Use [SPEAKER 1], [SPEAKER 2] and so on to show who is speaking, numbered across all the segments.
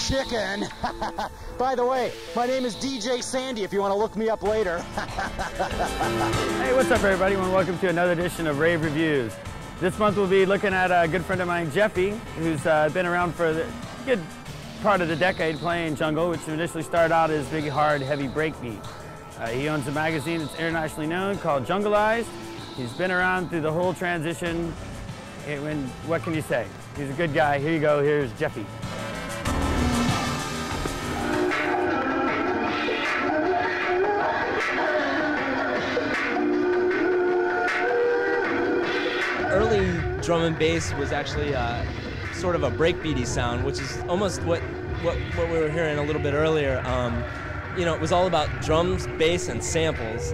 [SPEAKER 1] chicken. By the way, my name is DJ Sandy if you want to look me up later.
[SPEAKER 2] Hey, what's up everybody, and welcome to another edition of Rave Reviews. This month we'll be looking at a good friend of mine, Jeffee, who's been around for a good part of the decade playing jungle, which initially started out as big, hard, heavy breakbeat. He owns a magazine that's internationally known called Jungleized. He's been around through the whole transition. What can you say? He's a good guy. Here you go. Here's Jeffee.
[SPEAKER 3] Early drum and bass was actually sort of a breakbeaty sound, which is almost what we were hearing a little bit earlier. You know, it was all about drums, bass, and samples.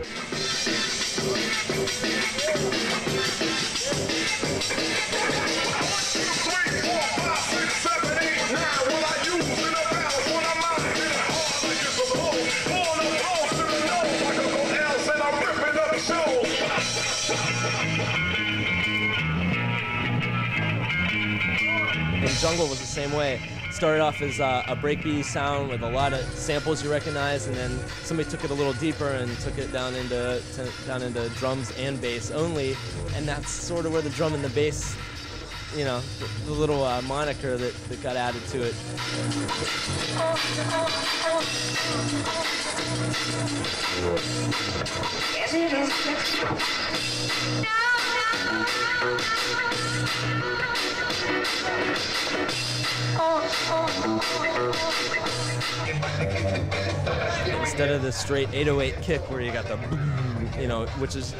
[SPEAKER 3] And jungle was the same way. Started off as a breakbeat sound with a lot of samples you recognize, and then somebody took it a little deeper and took it down into drums and bass only, and that's sort of where the drum and the bass, you know, the little moniker that got added to it. Instead of the straight 808 kick where you got the boom, you know, which is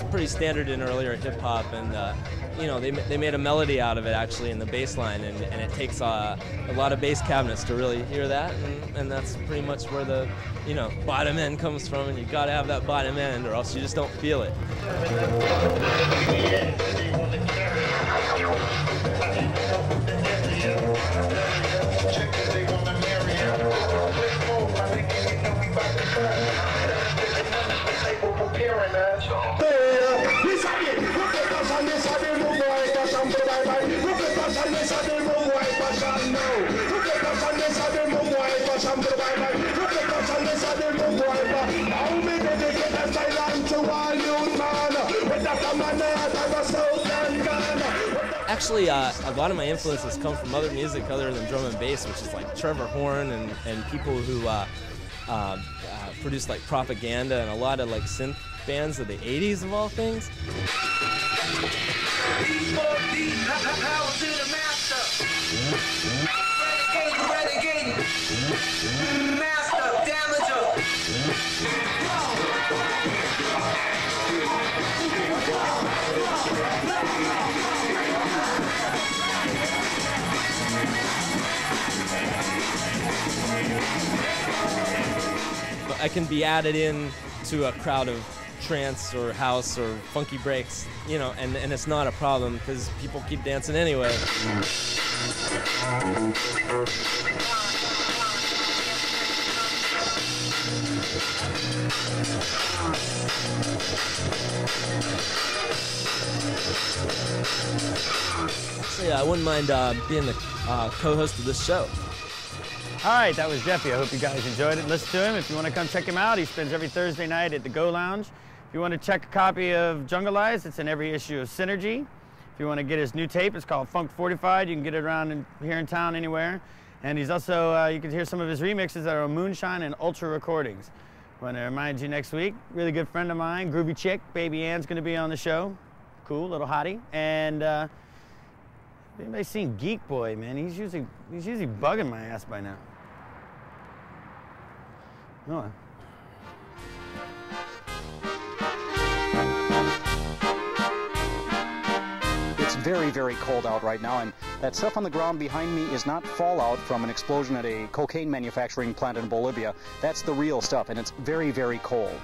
[SPEAKER 3] pretty standard in earlier hip hop, and you know, they made a melody out of it actually in the bass line, and it takes a lot of bass cabinets to really hear that, and that's pretty much where the, you know, bottom end comes from, and you got to have that bottom end or else you just don't feel it. Actually, a lot of my influences come from other music other than drum and bass, which is like Trevor Horn and people who produce like Propaganda and a lot of like synth bands of the 80s of all things. I can be added in to a crowd of trance or house or funky breaks, you know, and it's not a problem because people keep dancing anyway. So yeah, I wouldn't mind being the co-host of this show.
[SPEAKER 2] All right, that was Jeffee. I hope you guys enjoyed it. Listen to him. If you want to come check him out, he spends every Thursday night at the Go Lounge. If you want to check a copy of Jungleized, it's in every issue of Synergy. If you want to get his new tape, it's called Funk Fortified. You can get it around here in town anywhere. And he's also, you can hear some of his remixes that are on Moonshine and Ultra Recordings. I want to remind you next week, really good friend of mine, groovy chick, Baby Ann's going to be on the show. Cool, little hottie. And anybody seen Geek Boy, man? He's usually bugging my ass by now. No.
[SPEAKER 1] It's very, very cold out right now, and that stuff on the ground behind me is not fallout from an explosion at a cocaine manufacturing plant in Bolivia. That's the real stuff, and it's very, very cold.